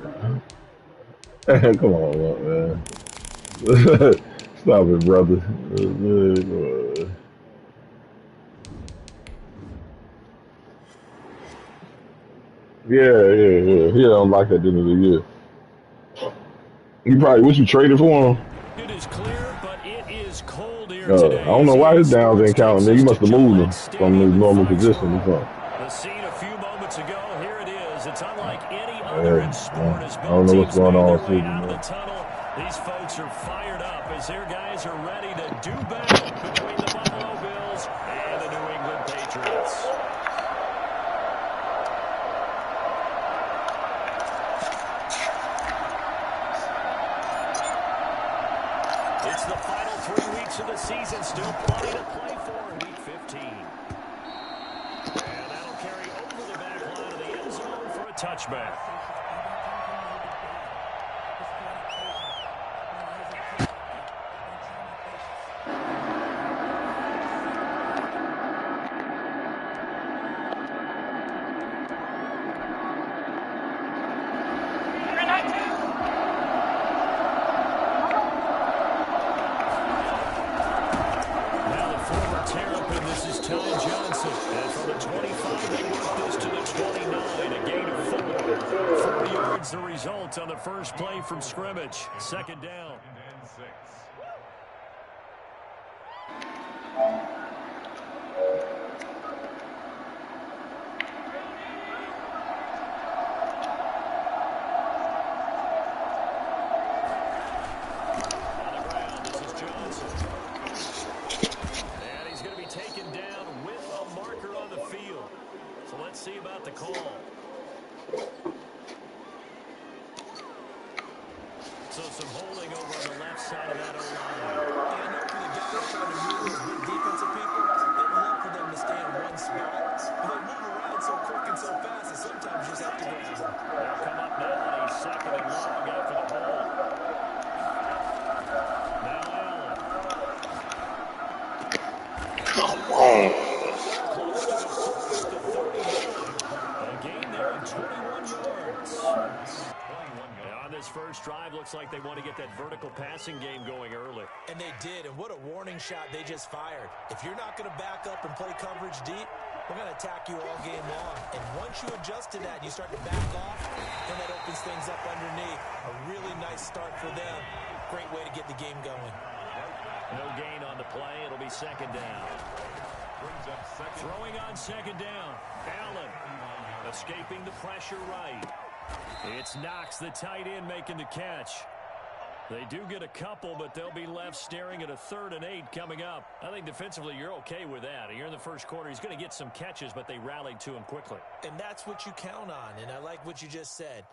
Come on, man. Stop it, brother. Yeah. He don't like at the end of the year. You probably what you traded for him? It is clear, but it is cold here I today. don't As know why EA his downs Sports ain't takes counting. Man, us you to must have moved Gillette him from his Stadium in normal position or Foxborough. something. The scene a few moments ago, here it is. It's unlike any other Hey, in sport as I don't both know what's teams going made on their with way Susan, out of the man. tunnel. These folks are fired up as their guys are ready to do battle between the Buffalo Bills and the New England Patriots. It's the final 3 weeks of the season. Still plenty to play for in Week 15. And that'll carry over the back line of the end zone for a touchback. This is Ty Johnson. And from the 25, they work this to the 29. A gain of 4. 4 yards the result on the first play from scrimmage. Second down. On the ground, this is Johnson. And he's going to be taken down with a marker on the field. So let's see about the call. So some holding over on the left side of that O-line. And I know for the guys trying to move those big defensive people, they'd love for them to stay in one spot. But they move around so quick and so fast that sometimes you just have to grab them. They'll come up now on a second and long after the hold. Now Allen. Come on. Close to the 40 at the 39. A gain there of 21 yards. On this first drive, looks like they want to get that vertical passing game going early. And they did, and what a warning shot they just fired. If you're not going to back up and play coverage deep, we're going to attack you all game long. And once you adjust to that and you start to back off, then that opens things up underneath. A really nice start for them. Great way to get the game going. No gain on the play. It'll be second down. Throwing on second down. Allen escaping the pressure right. It's Knox, the tight end, making the catch. They do get a couple, but they'll be left staring at a 3rd and 8 coming up. I think defensively you're okay with that. Here in the first quarter, he's going to get some catches, but they rallied to him quickly. And that's what you count on, and I like what you just said.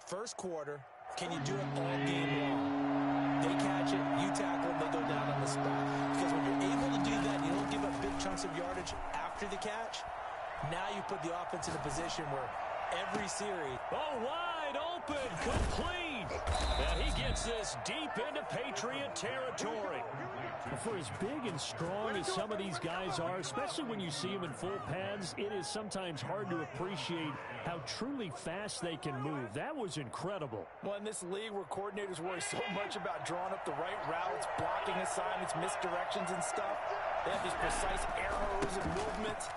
First quarter, can you do it all game long? They catch it, you tackle them, they go down on the spot. Because when you're able to do that, you don't give up big chunks of yardage after the catch. Now you put the offense in a position where every series. Oh, wide open, complete. And he gets this deep into Patriot territory. For as big and strong as some of these guys are, especially when you see them in full pads, it is sometimes hard to appreciate how truly fast they can move. That was incredible. Well, in this league where coordinators worry so much about drawing up the right routes, blocking assignments, misdirections and stuff, they have these precise arrows and movement.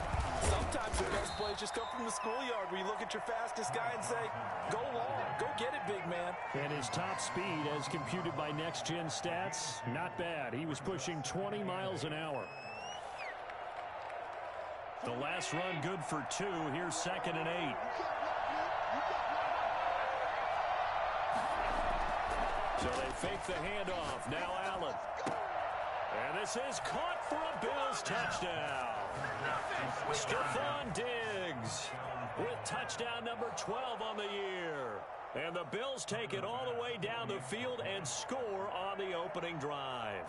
Sometimes the best plays just come from the schoolyard where you look at your fastest guy and say, go long, go get it, big man. And his top speed, as computed by Next Gen Stats, not bad. He was pushing 20 miles an hour. The last run good for 2. Here's 2nd and 8. So they fake the handoff. Now Allen. And this is caught for a Bills touchdown. Stephon Diggs with touchdown number 12 on the year. And the Bills take it all the way down the field and score on the opening drive.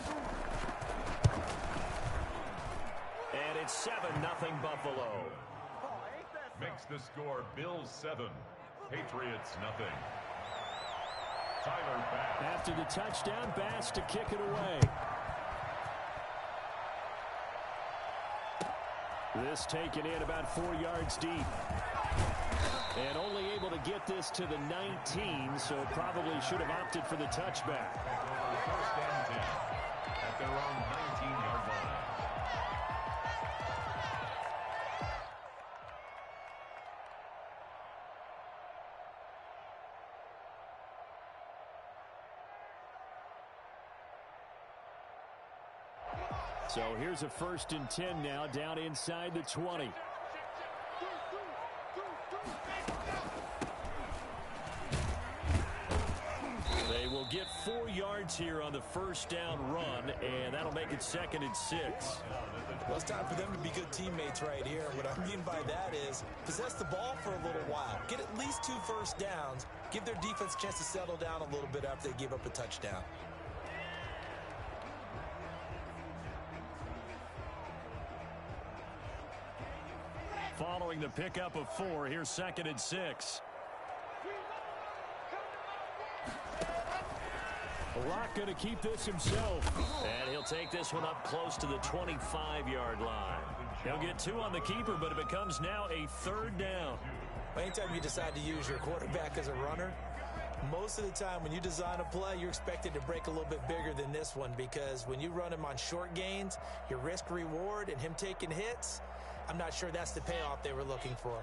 And it's 7-0 Buffalo. Makes the score Bills 7, Patriots nothing. Tyler Bass. After the touchdown, Bass to kick it away. This taken in about 4 yards deep. And only able to get this to the 19, so probably should have opted for the touchback. First and 10 at their own 19-yard line. So here's a 1st and 10 now, down inside the 20. They will get 4 yards here on the 1st down run, and that'll make it 2nd and 6. Well, it's time for them to be good teammates right here. What I mean by that is possess the ball for a little while. Get at least 2 first downs. Give their defense a chance to settle down a little bit after they give up a touchdown. Following the pickup of 4, here's 2nd and 6. Rock going to keep this himself. And he'll take this one up close to the 25-yard line. He'll get 2 on the keeper, but it becomes now a 3rd down. Anytime you decide to use your quarterback as a runner, most of the time when you design a play, you're expected to break a little bit bigger than this one, because when you run him on short gains, your risk-reward and him taking hits, I'm not sure that's the payoff they were looking for.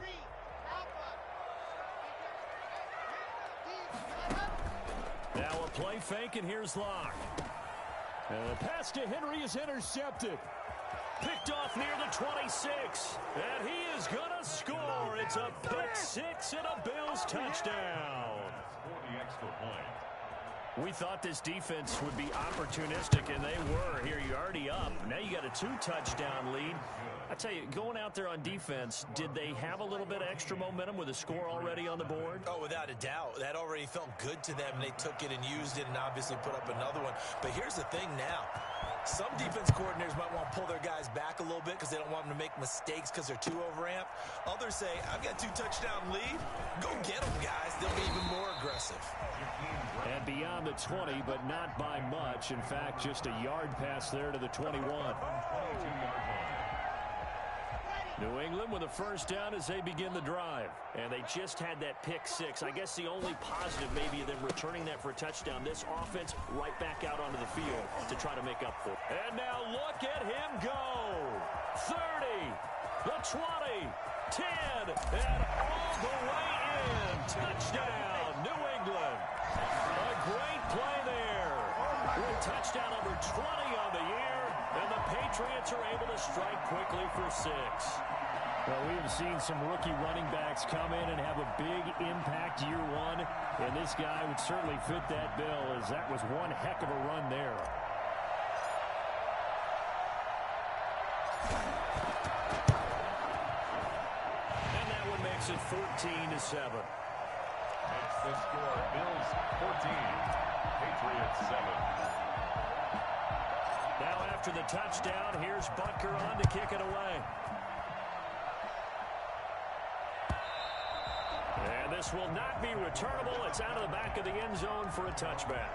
Now a play fake, and here's Locke. And the pass to Henry is intercepted. Picked off near the 26. And he is going to score. It's a pick 6 and a Bills touchdown. For the extra point. We thought this defense would be opportunistic, and they were. Here, you're already up. Now you got a 2-touchdown lead. I tell you, going out there on defense, did they have a little bit of extra momentum with a score already on the board? Oh, without a doubt. That already felt good to them. They took it and used it and obviously put up another one. But here's the thing now. Some defense coordinators might want to pull their guys back a little bit because they don't want them to make mistakes because they're too overamped. Others say, I've got 2-touchdown lead. Go get them, guys. They'll be even more aggressive. And beyond the 20, but not by much. In fact, just a yard pass there to the 21. 22-yard line. New England with a 1st down as they begin the drive. And they just had that pick 6. I guess the only positive maybe of them returning that for a touchdown. This offense right back out onto the field to try to make up for it. And now look at him go. 30, the 20, 10, and all the way in. Touchdown, New England. A great play there. With touchdown number 20 on the year. And the Patriots are able to strike quickly for 6. Well, we have seen some rookie running backs come in and have a big impact year 1. And this guy would certainly fit that bill, as that was one heck of a run there. And that one makes it 14-7. Makes the score Bills 14, Patriots 7. Now after the touchdown, here's Butker on to kick it away. And this will not be returnable. It's out of the back of the end zone for a touchback.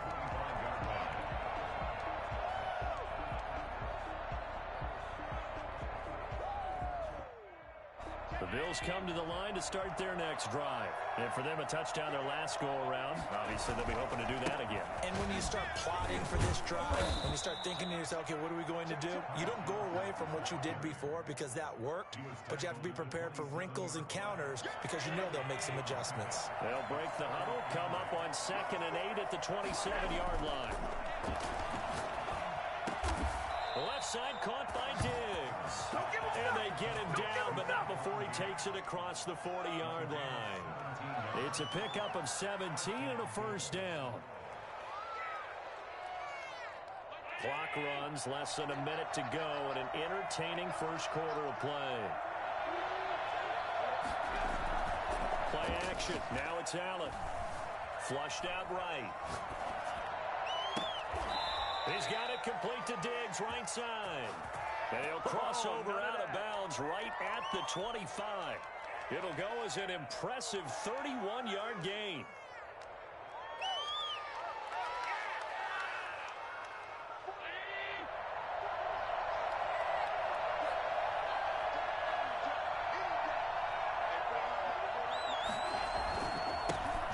The Bills come to the line to start their next drive. And for them, a touchdown their last go-around. Obviously, they'll be hoping to do that again. And when you start plotting for this drive, when you start thinking to yourself, okay, what are we going to do? You don't go away from what you did before because that worked, but you have to be prepared for wrinkles and counters because you know they'll make some adjustments. They'll break the huddle, come up on 2nd and 8 at the 27-yard line. Left side caught by Diggs. And they get him down, but not before he takes it across the 40-yard line. It's a pickup of 17 and a 1st down. Clock runs, less than a minute to go, and an entertaining first quarter of play. Play action. Now it's Allen. Flushed out right. He's got it complete to Diggs, right side. And he'll cross over out of bounds right at the 25. It'll go as an impressive 31-yard gain.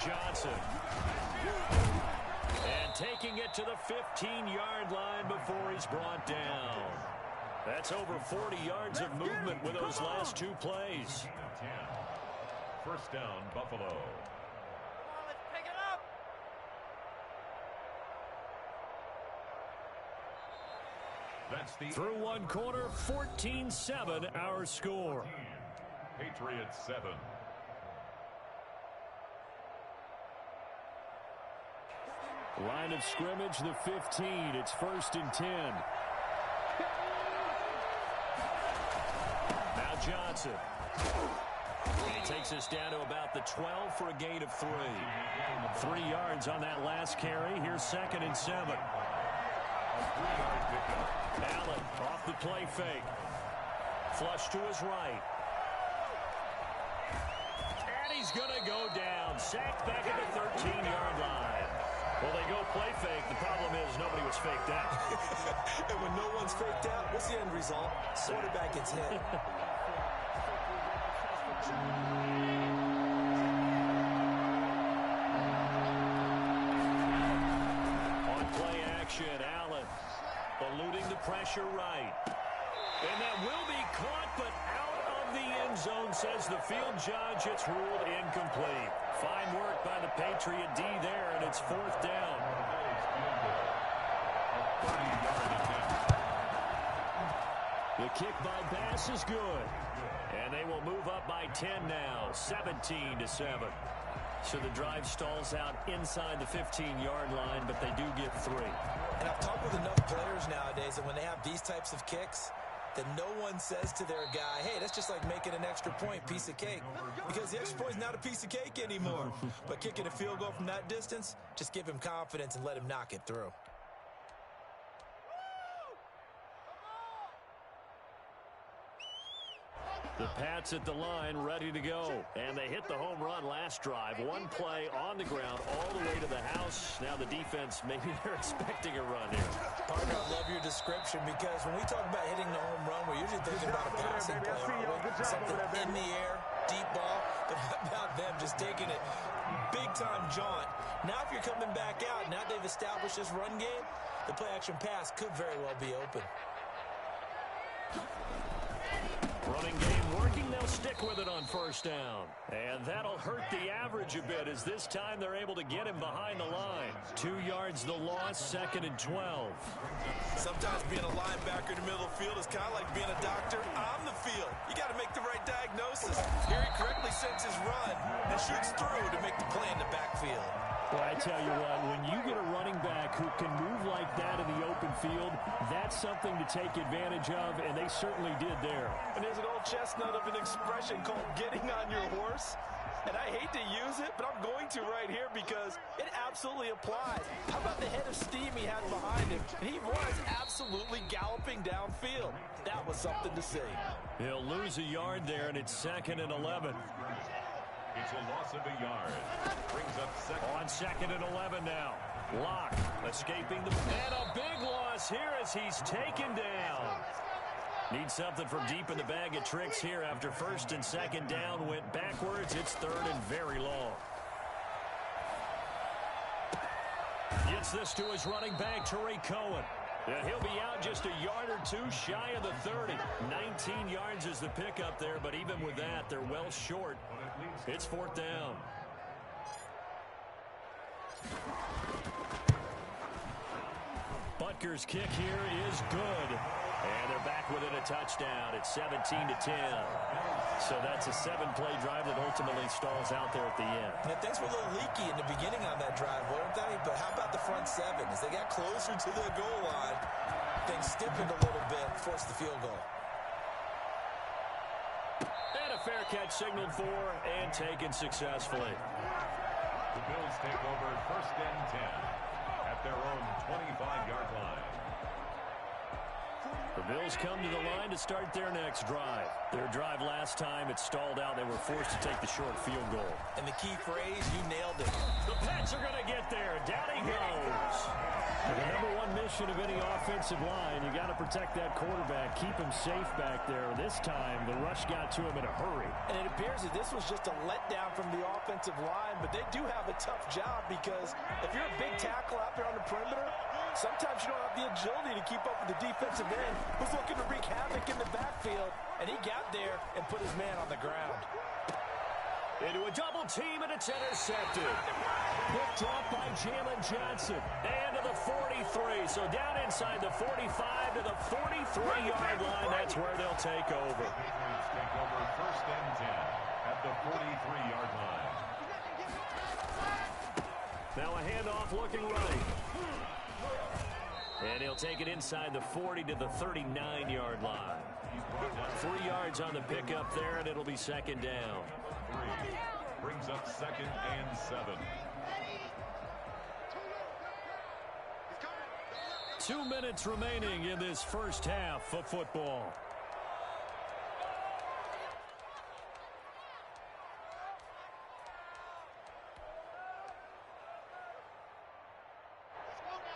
Johnson. And taking it to the 15-yard line before he's brought down. That's over 40 yards of movement with those last two plays. First down, Buffalo. That's the Through one quarter, 14-7 our score. Patriots 7. Line of scrimmage, the 15. It's 1st and 10. Now Johnson. And he takes us down to about the 12 for a gain of 3. 3 yards on that last carry. Here's 2nd and 7. Allen off the play fake. Flush to his right. And he's going to go down. Sacked back at the 13-yard line. Well, they go play fake. The problem is nobody was faked out. And when no one's faked out, what's the end result? Quarterback gets hit. On play action, Allen eluding the pressure right. And that will be caught, but out of the end zone, says the field judge. It's ruled incomplete. Fine work by the Patriot D there, and it's 4th down. The kick by Bass is good. And they will move up by 10 now, 17-7. So the drive stalls out inside the 15-yard line, but they do get 3. And I've talked with enough players nowadays that when they have these types of kicks, that no one says to their guy, hey, that's just like making an extra point, piece of cake. Because the extra point is not a piece of cake anymore. But kicking a field goal from that distance, just give him confidence and let him knock it through. The Pats at the line, ready to go. And they hit the home run last drive. One play on the ground all the way to the house. Now the defense, maybe they're expecting a run here. Partner, I love your description because when we talk about hitting the home run, we're usually thinking about a passing play, aren't we? Something in the air, deep ball. But how about them just taking it big-time jaunt? Now if you're coming back out, now they've established this run game, the play-action pass could very well be open. Running game working. They'll stick with it on 1st down. And that'll hurt the average a bit as this time they're able to get him behind the line. 2 yards the loss, 2nd and 12. Sometimes being a linebacker in the middle of the field is kind of like being a doctor on the field. You got to make the right diagnosis. Here he correctly sets his run and shoots through to make the play in the backfield. Well, I tell you what, when you get a running back who can move like that in the open field, that's something to take advantage of, and they certainly did there. And there's an old chestnut of an expression called getting on your horse. And I hate to use it, but I'm going to right here because it absolutely applies. How about the head of steam he had behind him? He was absolutely galloping downfield. That was something to see. He'll lose a yard there, and it's 2nd and 11. It's a loss of a yard. Brings up 2nd. On 2nd and 11 now. Locke escaping the... And a big loss here as he's taken down. Needs something from deep in the bag of tricks here after 1st and 2nd down. Went backwards. It's 3rd and very long. Gets this to his running back, Tariq Cohen. And he'll be out just a yard or 2 shy of the 30. 19 yards is the pickup there, but even with that, they're well short. It's 4th down. Butker's kick here is good. And they're back within a touchdown. It's 17-10. So that's a 7-play drive that ultimately stalls out there at the end. Yeah, things were a little leaky in the beginning on that drive, weren't they? But how about the front 7? As they got closer to the goal line, things stiffened a little bit, forced the field goal. And a fair catch signaled for and taken successfully. The Bills take over 1st and 10 at their own 25-yard line. The Bills come to the line to start their next drive. Their drive last time, it stalled out. They were forced to take the short field goal. And the key phrase, you nailed it. The Pats are going to get there. Down he goes. The number one mission of any offensive line, you got to protect that quarterback, keep him safe back there. This time, the rush got to him in a hurry. And it appears that this was just a letdown from the offensive line, but they do have a tough job because if you're a big tackle out there on the perimeter, sometimes you don't have the agility to keep up with the defensive end who's looking to wreak havoc in the backfield, and he got there and put his man on the ground. Into a double team, and it's intercepted. Picked off by Jalen Johnson. And to the 43. So down inside the 45 to the 43-yard line. That's where they'll take over. Patriots take over first and 10 at the 43-yard line. Now a handoff looking right. And he'll take it inside the 40 to the 39-yard line. 3 yards on the pickup there, and it'll be second down. Brings up second and 7. 2 minutes remaining in this first half of football.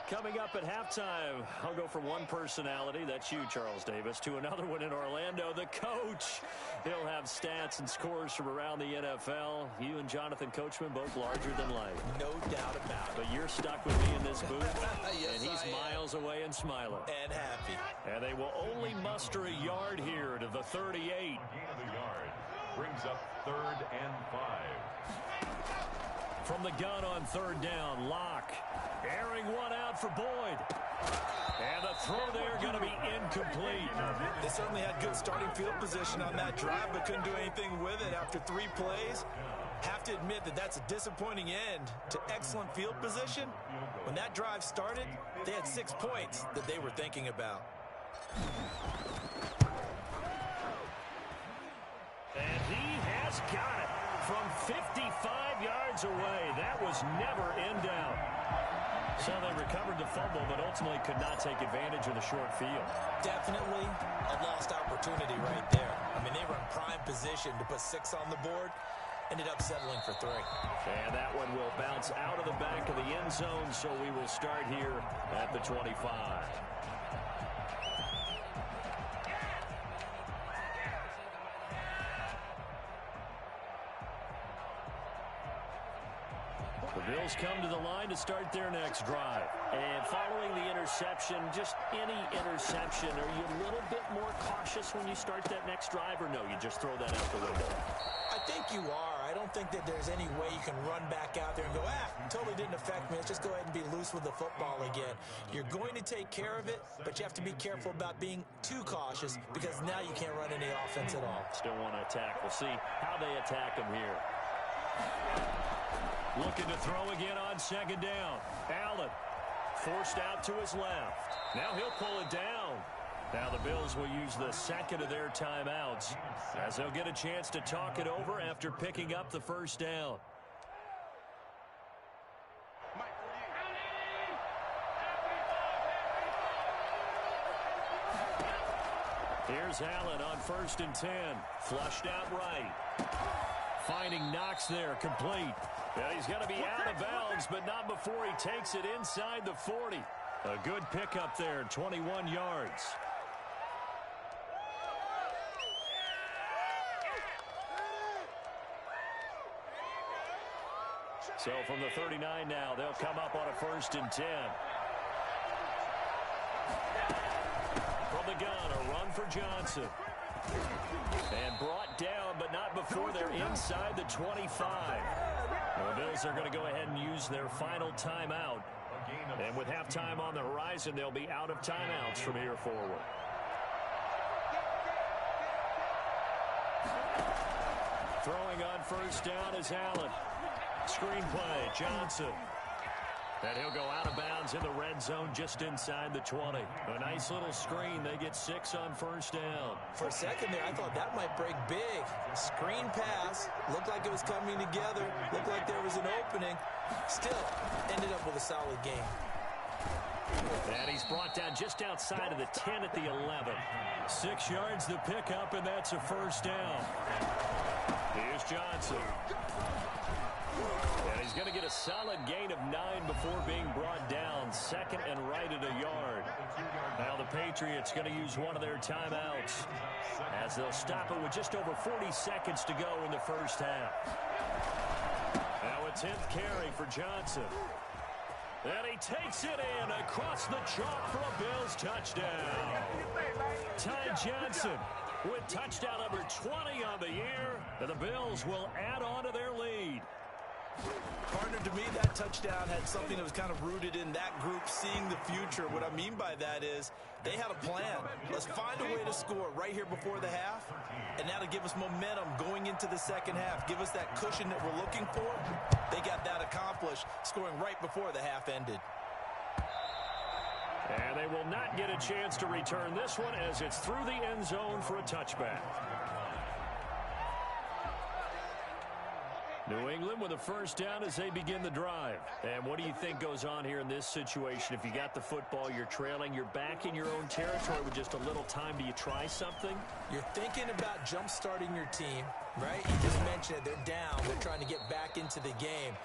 Coming up at halftime, I'll go from one personality, that's you, Charles Davis, to another one in Orlando, the coach. He'll have stats and scores from around the NFL. You and Jonathan Coachman, both larger than life. No doubt about it. But you're stuck with me in this booth, Yes, and he's miles away and smiling. And happy. And they will only muster a yard here to the 38. Gain of a yard. Brings up third and 5. From the gun on third down, Locke airing one out for Boyd. And the throw there going to be incomplete. They certainly had good starting field position on that drive, but couldn't do anything with it after 3 plays. Have to admit that that's a disappointing end to excellent field position. When that drive started, they had 6 points that they were thinking about. And he has got it from 55 yards away. That was never in doubt. So they recovered the fumble, but ultimately could not take advantage of the short field. Definitely a lost opportunity right there. I mean, they were in prime position to put 6 on the board. Ended up settling for 3. And that one will bounce out of the back of the end zone, so we will start here at the 25. The Bills come to the line to start their next drive. And following the interception, just any interception, are you a little bit more cautious when you start that next drive, or no, you just throw that out the window? I think you are. I don't think that there's any way you can run back out there and go, totally didn't affect me. Let's just go ahead and be loose with the football again. You're going to take care of it, but you have to be careful about being too cautious because now you can't run any offense at all. Still want to attack. We'll see how they attack him here. Looking to throw again on second down. Allen forced out to his left. Now he'll pull it down. Now the Bills will use the second of their timeouts as they'll get a chance to talk it over after picking up the first down. Here's Allen on 1st and 10. Flushed out right. Finding Knox there, complete. Well, he's going to be out of bounds, but not before he takes it inside the 40. A good pickup there, 21 yards. So from the 39 now, they'll come up on a 1st and 10. From the gun, a run for Johnson. And brought down, but not before they're inside the 25. The Bills are going to go ahead and use their final timeout. And with halftime on the horizon, they'll be out of timeouts from here forward. Throwing on 1st down is Allen. Screen play, Johnson. And he'll go out of bounds in the red zone just inside the 20. A nice little screen. They get 6 on 1st down. For a second there, I thought that might break big. Screen pass. Looked like it was coming together. Looked like there was an opening. Still, ended up with a solid game. And he's brought down just outside of the 10 at the 11. 6 yards the pickup, and that's a 1st down. Here's Johnson. And he's going to get made a solid gain of 9 before being brought down. Second and right at a yard. Now the Patriots going to use one of their timeouts as they'll stop it with just over 40 seconds to go in the first half. Now a 10th carry for Johnson. And he takes it in across the chalk for a Bills touchdown. Ty Johnson with touchdown number 20 on the year. And the Bills will add on to their lead. Partner, to me, that touchdown had something that was kind of rooted in that group seeing the future. What I mean by that is they had a plan. Let's find a way to score right here before the half, and that'll give us momentum going into the second half, give us that cushion that we're looking for. They got that accomplished, scoring right before the half ended. And they will not get a chance to return this one as it's through the end zone for a touchback. New England with a first down as they begin the drive. And what do you think goes on here in this situation? If you got the football, you're trailing, you're back in your own territory with just a little time. Do you try something? You're thinking about jump-starting your team, right? You just mentioned it. They're down. They're trying to get back into the game.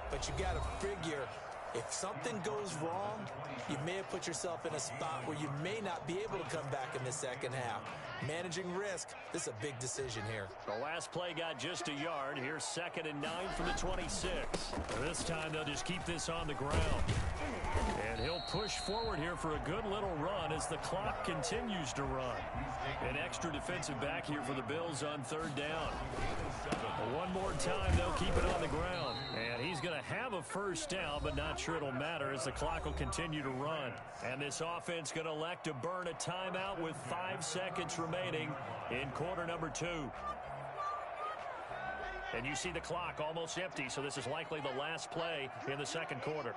But you got to figure, if something goes wrong, you may have put yourself in a spot where you may not be able to come back in the second half. Managing risk, this is a big decision here. The last play got just a yard. Here's 2nd and 9 from the 26. This time they'll just keep this on the ground. And he'll push forward here for a good little run as the clock continues to run. An extra defensive back here for the Bills on 3rd down. One more time, they'll keep it on the ground. And he's going to have a first down, but not sure it'll matter as the clock will continue to run. And this offense going to elect to burn a timeout with 5 seconds remaining in quarter number 2. And you see the clock almost empty, so this is likely the last play in the second quarter.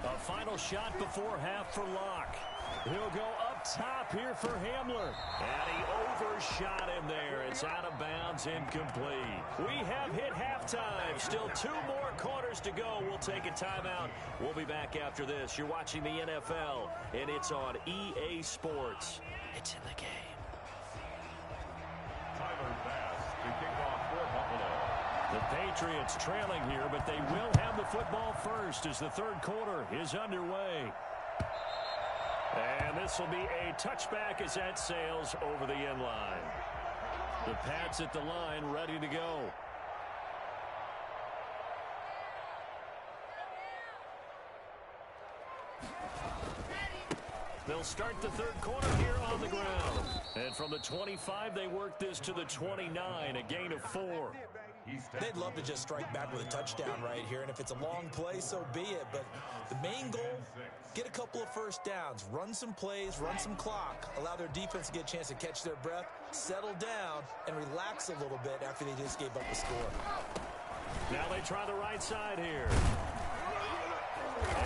A final shot before half for Locke. He'll go up top here for Hamler. And he overshot him there. It's out of bounds, incomplete. We have hit halftime. Still 2 more quarters to go. We'll take a timeout. We'll be back after this. You're watching the NFL, and it's on EA Sports. It's in the game. Tyler Bass to kick off for Buffalo. The Patriots trailing here, but they will have the football first as the third quarter is underway. And this will be a touchback as that sails over the end line. The Pats at the line ready to go. They'll start the third quarter here on the ground. And from the 25, they work this to the 29, a gain of 4. They'd love to just strike back with a touchdown right here, and if it's a long play, so be it. But the main goal, get a couple of first downs, run some plays, run some clock, allow their defense to get a chance to catch their breath, settle down, and relax a little bit after they just gave up a score. Now they try the right side here.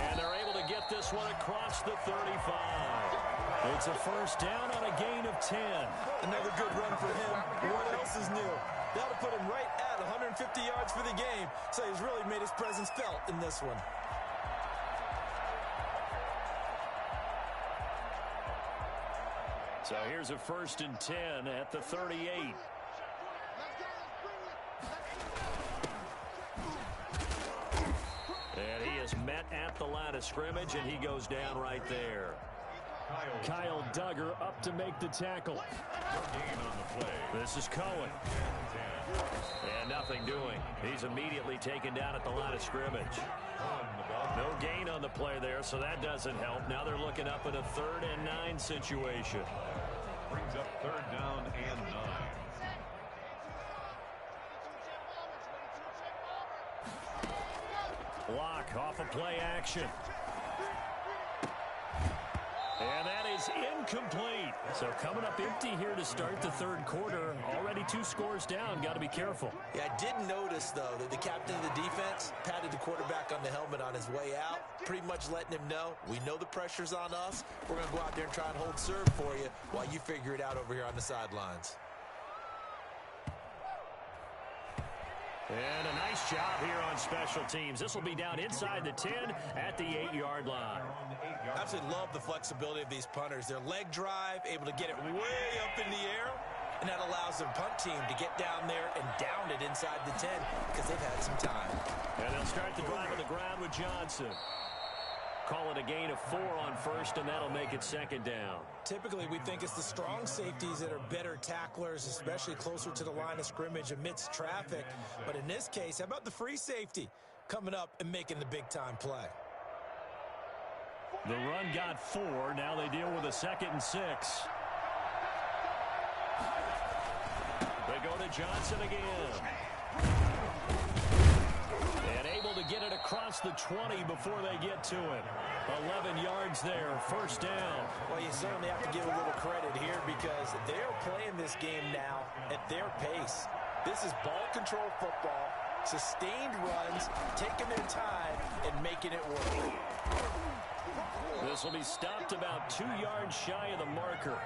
And they're able to get this one across the 35. It's a first down on a gain of 10. Another good run for him. What else is new? That'll put him right at 150 yards for the game. So he's really made his presence felt in this one. So here's a 1st and 10 at the 38. And he is met at the line of scrimmage, and he goes down right there. Kyle Duggar up to make the tackle. This is Cohen. And nothing doing. He's immediately taken down at the line of scrimmage. No gain on the play there, so that doesn't help. Now they're looking up in a 3rd and 9 situation. Brings up 3rd down and 9. Block off a play action. And that is incomplete. So coming up empty here to start the third quarter. Already 2 scores down. Got to be careful. Yeah, I did notice, though, that the captain of the defense patted the quarterback on the helmet on his way out, pretty much letting him know, we know the pressure's on us. We're going to go out there and try and hold serve for you while you figure it out over here on the sidelines. And a nice job here on special teams. This will be down inside the 10 at the 8-yard line. I absolutely love the flexibility of these punters. Their leg drive, able to get it way up in the air, and that allows their punt team to get down there and down it inside the 10 because they've had some time. And they'll start the drive on the ground with Johnson. Call it a gain of 4 on first, and that'll make it second down. Typically, we think it's the strong safeties that are better tacklers, especially closer to the line of scrimmage amidst traffic. But in this case, how about the free safety coming up and making the big-time play? The run got 4. Now they deal with a 2nd and 6. They go to Johnson again. And able to get it across the 20 before they get to it. 11 yards there, first down. Well, you certainly have to give a little credit here because they're playing this game now at their pace. This is ball control football, sustained runs, taking their time, and making it work. This will be stopped about 2 yards shy of the marker.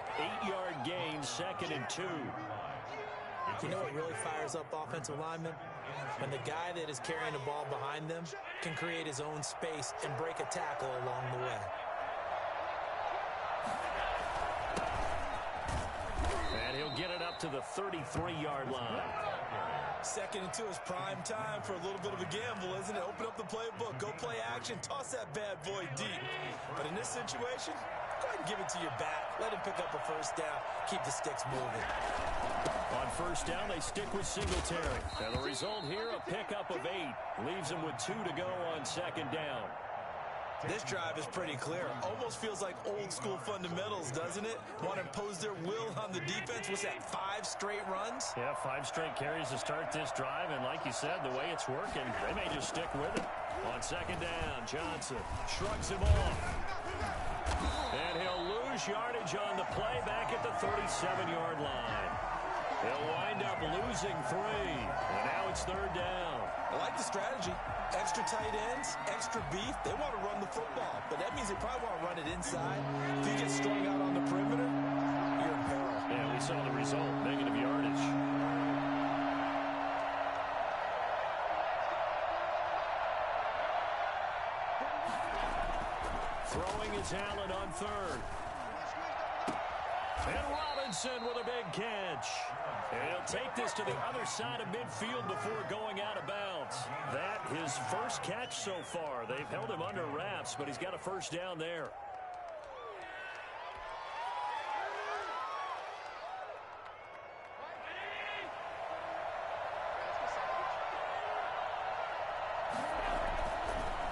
8-yard gain, 2nd and 2. You know what really fires up offensive linemen? When the guy that is carrying the ball behind them can create his own space and break a tackle along the way. And he'll get it up to the 33-yard line. 2nd and 2 is prime time for a little bit of a gamble, isn't it? Open up the playbook, go play action, toss that bad boy deep. But in this situation, go ahead and give it to your back. Let him pick up a first down. Keep the sticks moving. On first down, they stick with Singletary. And the result here, a pickup of 8. Leaves them with 2 to go on 2nd down. This drive is pretty clear. Almost feels like old school fundamentals, doesn't it? Want to impose their will on the defense. What's that, 5 straight runs? Yeah, 5 straight carries to start this drive. And like you said, the way it's working, they may just stick with it. On 2nd down, Johnson shrugs him off. And he'll lose yardage on the play back at the 37-yard line. He'll wind up losing 3. And now it's 3rd down. I like the strategy. Extra tight ends, extra beef. They want to run the football, but that means they probably want to run it inside. If you get strung out on the perimeter, you're in peril. Yeah, we saw the result, negative yardage. Throwing is Allen on 3rd. And Robinson with a big catch. And he'll take this to the other side of midfield before going out of bounds. That his first catch so far. They've held him under wraps, but he's got a first down there.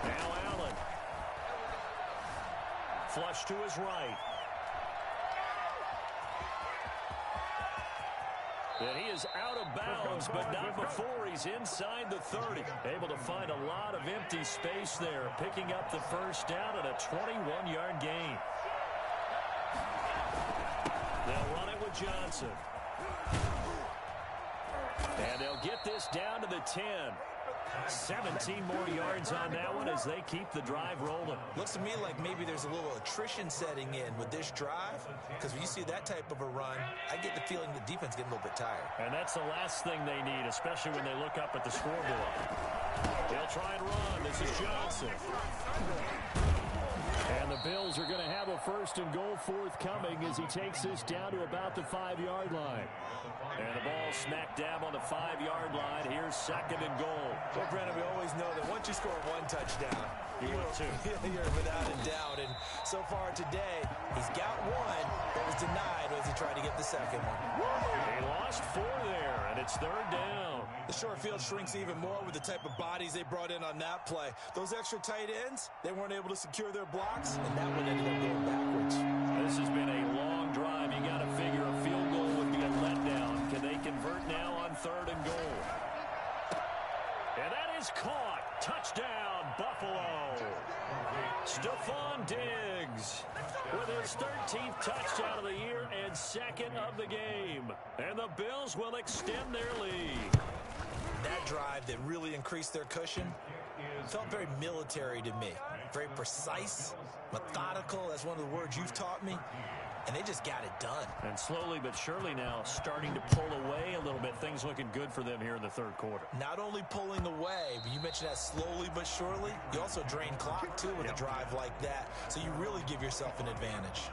Now Allen. Flush to his right. And he is out of bounds, but not before he's inside the 30. Able to find a lot of empty space there, picking up the first down at a 21-yard gain. They'll run it with Johnson. And they'll get this down to the 10. 17 more yards on that one as they keep the drive rolling. Looks to me like maybe there's a little attrition setting in with this drive, because when you see that type of a run, I get the feeling the defense getting a little bit tired. And that's the last thing they need, especially when they look up at the scoreboard. They'll try and run. This is Johnson. And the Bills are going to have a 1st and goal forthcoming as he takes this down to about the 5-yard line. And the ball smack dab on the 5-yard line. Here's 2nd and goal. Well, Brandon, we always know that once you score 1 touchdown, You will too. You're without a doubt. And so far today, he's got 1, but was denied as he tried to get the 2nd one. He lost 4 there, and it's 3rd down. The short field shrinks even more with the type of bodies they brought in on that play. Those extra tight ends, they weren't able to secure their blocks, and that one ended up going backwards. This has been a long drive. You got to figure a field goal would be a letdown. Can they convert now on 3rd and goal? And that is caught. Touchdown, Buffalo. Stephon Diggs with his 13th touchdown of the year and 2nd of the game. And the Bills will extend their lead. That drive that really increased their cushion felt very military to me. Very precise, methodical. That's one of the words you've taught me. And they just got it done. And slowly but surely now starting to pull away a little bit. Things looking good for them here in the 3rd quarter. Not only pulling away, but you mentioned that slowly but surely. You also drain clock, too, with a drive like that. So you really give yourself an advantage.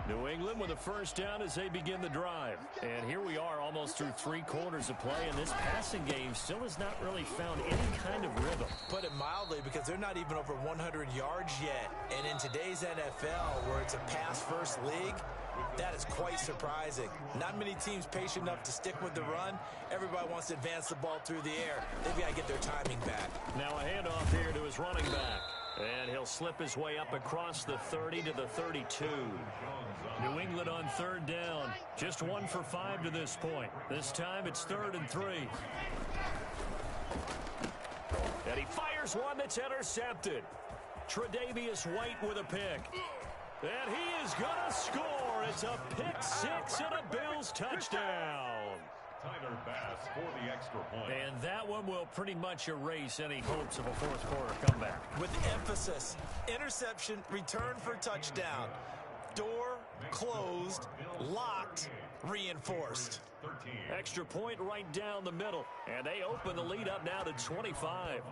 New England with a first down as they begin the drive. And here we are almost through 3 quarters of play, and this passing game still has not really found any kind of rhythm. Put it mildly, because they're not even over 100 yards yet. And in today's NFL, where it's a pass-first league, that is quite surprising. Not many teams patient enough to stick with the run. Everybody wants to advance the ball through the air. They've got to get their timing back. Now a handoff here to his running back. And he'll slip his way up across the 30 to the 32. New England on third down. Just 1 for 5 to this point. This time it's 3rd and 3. And he fires one that's intercepted. Tre'Davious White with a pick. And he is going to score. It's a pick 6 and a Bills touchdown. Tyler Bass for the extra point. And that one will pretty much erase any hopes of a fourth quarter comeback. With emphasis, interception, return for touchdown. Door closed, locked, reinforced. 13. Extra point right down the middle. And they open the lead up now to 25.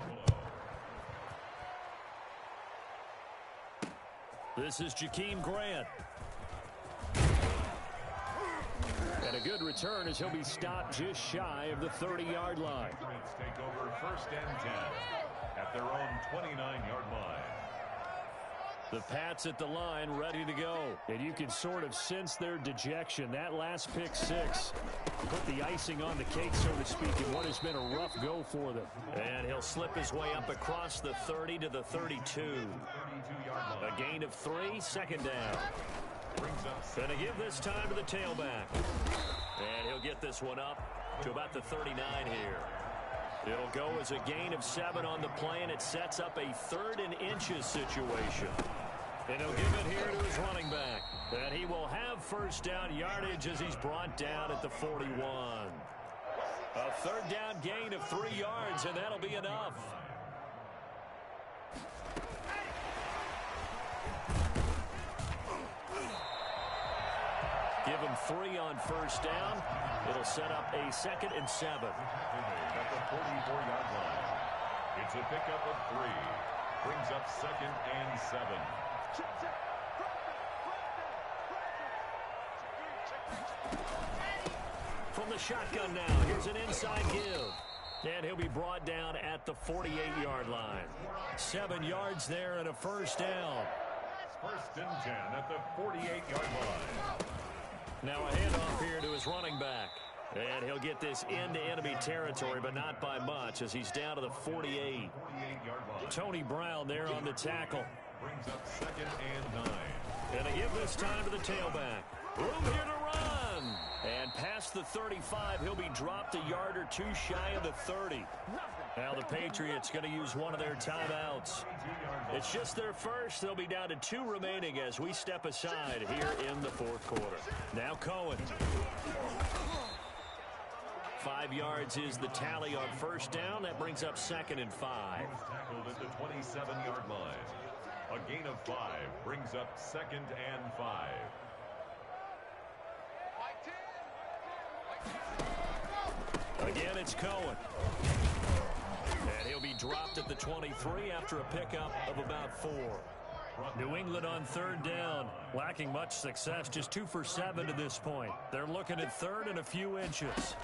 This is Jakeem Grant. And a good return as he'll be stopped just shy of the 30-yard line. Patriots take over 1st and 10 at their own 29-yard line. The Pats at the line ready to go. And you can sort of sense their dejection. That last pick 6 put the icing on the cake, so to speak, in what has been a rough go for them. And he'll slip his way up across the 30 to the 32. A gain of 3, 2nd down. Going to give this time to the tailback. And he'll get this one up to about the 39 here. It'll go as a gain of 7 on the play, and it sets up a 3rd and inches situation. And he'll give it here to his running back. And he will have first down yardage as he's brought down at the 41. A 3rd down gain of 3 yards, and that'll be enough. Give him 3 on first down. It'll set up a 2nd and 7. At the 44-yard line. It's a pickup of 3. Brings up 2nd and 7. From the shotgun now, here's an inside give. And he'll be brought down at the 48-yard line. 7 yards there and a first down. 1st and 10 at the 48-yard line. Now a handoff here to his running back. And he'll get this into enemy territory, but not by much, as he's down to the 48. Tony Brown there on the tackle. Brings up 2nd and 9. And they give this time to the tailback. Room here to run. And past the 35, he'll be dropped a yard or 2 shy of the 30. Now the Patriots going to use one of their timeouts. It's just their first. They'll be down to 2 remaining as we step aside here in the 4th quarter. Now Cohen. 5 yards is the tally on first down. That brings up 2nd and 5. Tackled at the 27-yard line. A gain of 5 brings up 2nd and 5. Again, it's Cohen. And he'll be dropped at the 23 after a pickup of about 4. New England on 3rd down, lacking much success, just 2 for 7 to this point. They're looking at 3rd and a few inches.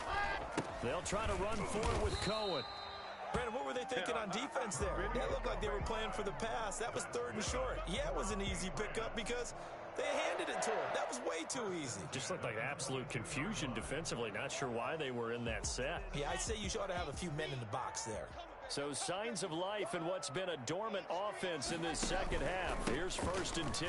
They'll try to run forward with Cohen. Brandon, what were they thinking on defense there? That looked like they were playing for the pass. That was 3rd and short. Yeah, it was an easy pickup because they handed it to him. That was way too easy. Just looked like absolute confusion defensively. Not sure why they were in that set. Yeah, I'd say you ought to have a few men in the box there. So signs of life in what's been a dormant offense in this second half. Here's 1st and 10.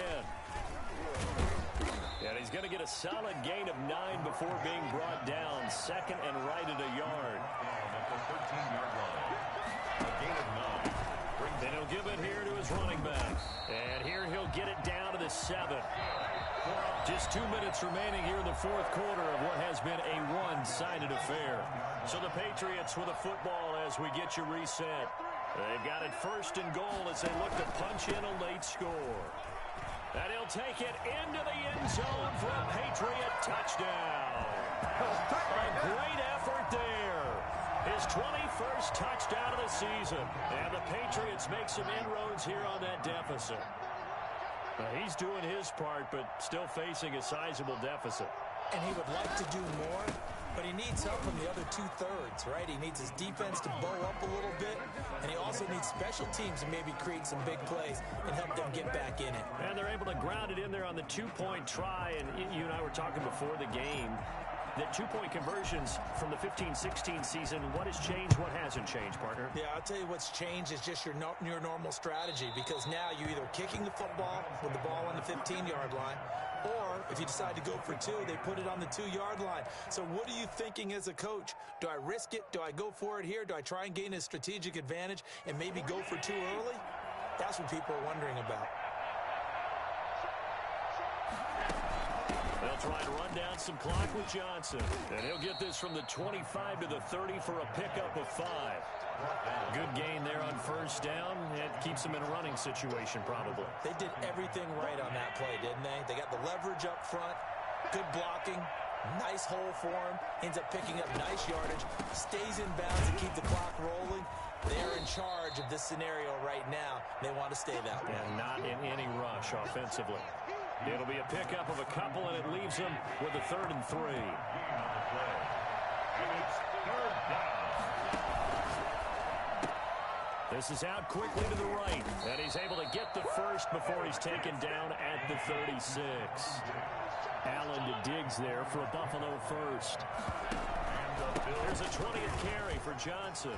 And he's going to get a solid gain of 9 before being brought down. 2nd and right at a yard. At the 13-yard line. A gain of 9. Then he'll give it here to his running back. And here he'll get it down to the 7. Just 2 minutes remaining here in the 4th quarter of what has been a one-sided affair. So the Patriots with a football as we get you reset. They've got it 1st and goal as they look to punch in a late score. And he'll take it into the end zone for a Patriot touchdown. A great effort there. His 21st touchdown of the season. And the Patriots make some inroads here on that deficit. He's doing his part, but still facing a sizable deficit. And he would like to do more, but he needs help from the other two-thirds, right? He needs his defense to bow up a little bit, and he also needs special teams to maybe create some big plays and help them get back in it. And they're able to ground it in there on the two-point try, and you and I were talking before the game. The two-point conversions from the 15-16 season, what has changed, what hasn't changed, partner? Yeah, I'll tell you what's changed is just your normal strategy, because now you're either kicking the football with the ball on the 15-yard line, or if you decide to go for two, they put it on the 2-yard line. So what are you thinking as a coach? Do I risk it? Do I go for it here? Do I try and gain a strategic advantage and maybe go for two early? That's what people are wondering about. They'll try to run down some clock with Johnson. And he'll get this from the 25 to the 30 for a pickup of 5. Good gain there on first down. It keeps them in a running situation, probably. They did everything right on that play, didn't they? They got the leverage up front, good blocking, nice hole for him, ends up picking up nice yardage, stays in bounds and keep the clock rolling. They're in charge of this scenario right now. They want to stay that way. And not in any rush offensively. It'll be a pickup of a couple, and it leaves them with a 3rd and 3. And it's 3rd down. This is out quickly to the right, and he's able to get the first before he's taken down at the 36. Allen to Diggs there for a Buffalo first. There's a 20th carry for Johnson.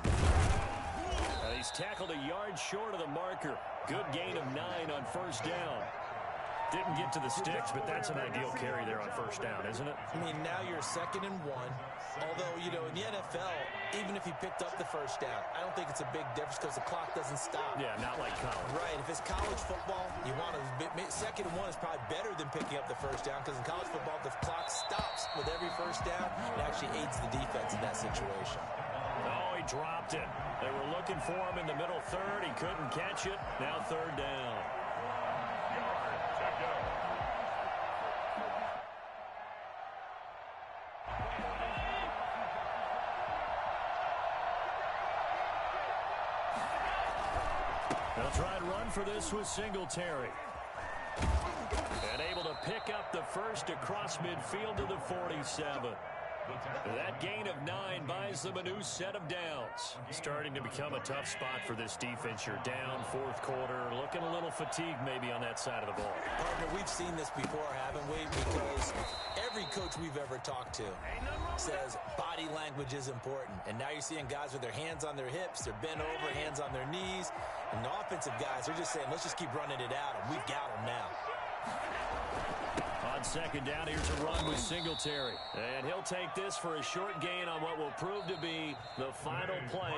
And he's tackled a yard short of the marker. Good gain of 9 on first down. Didn't get to the sticks, but that's an ideal carry there on first down, isn't it? I mean, now you're 2nd and 1. Although, you know, in the NFL, even if he picked up the first down, I don't think it's a big difference because the clock doesn't stop. Yeah, not like college. Right. If it's college football, you want to 2nd and 1 is probably better than picking up the first down, because in college football, the clock stops with every first down. It actually aids the defense in that situation. Oh, he dropped it. They were looking for him in the middle 3rd. He couldn't catch it. Now 3rd down. They'll try and run for this with Singletary. And able to pick up the first across midfield to the 47. That gain of 9 buys them a new set of downs. Starting to become a tough spot for this defense. You're down 4th quarter, looking a little fatigued maybe on that side of the ball. Partner, we've seen this before, haven't we? Because every coach we've ever talked to says body language is important. And now you're seeing guys with their hands on their hips, they're bent over, hands on their knees. And the offensive guys, they're just saying, let's just keep running it out, and we've got them now. On 2nd down, here's a run with Singletary. And he'll take this for a short gain on what will prove to be the final play.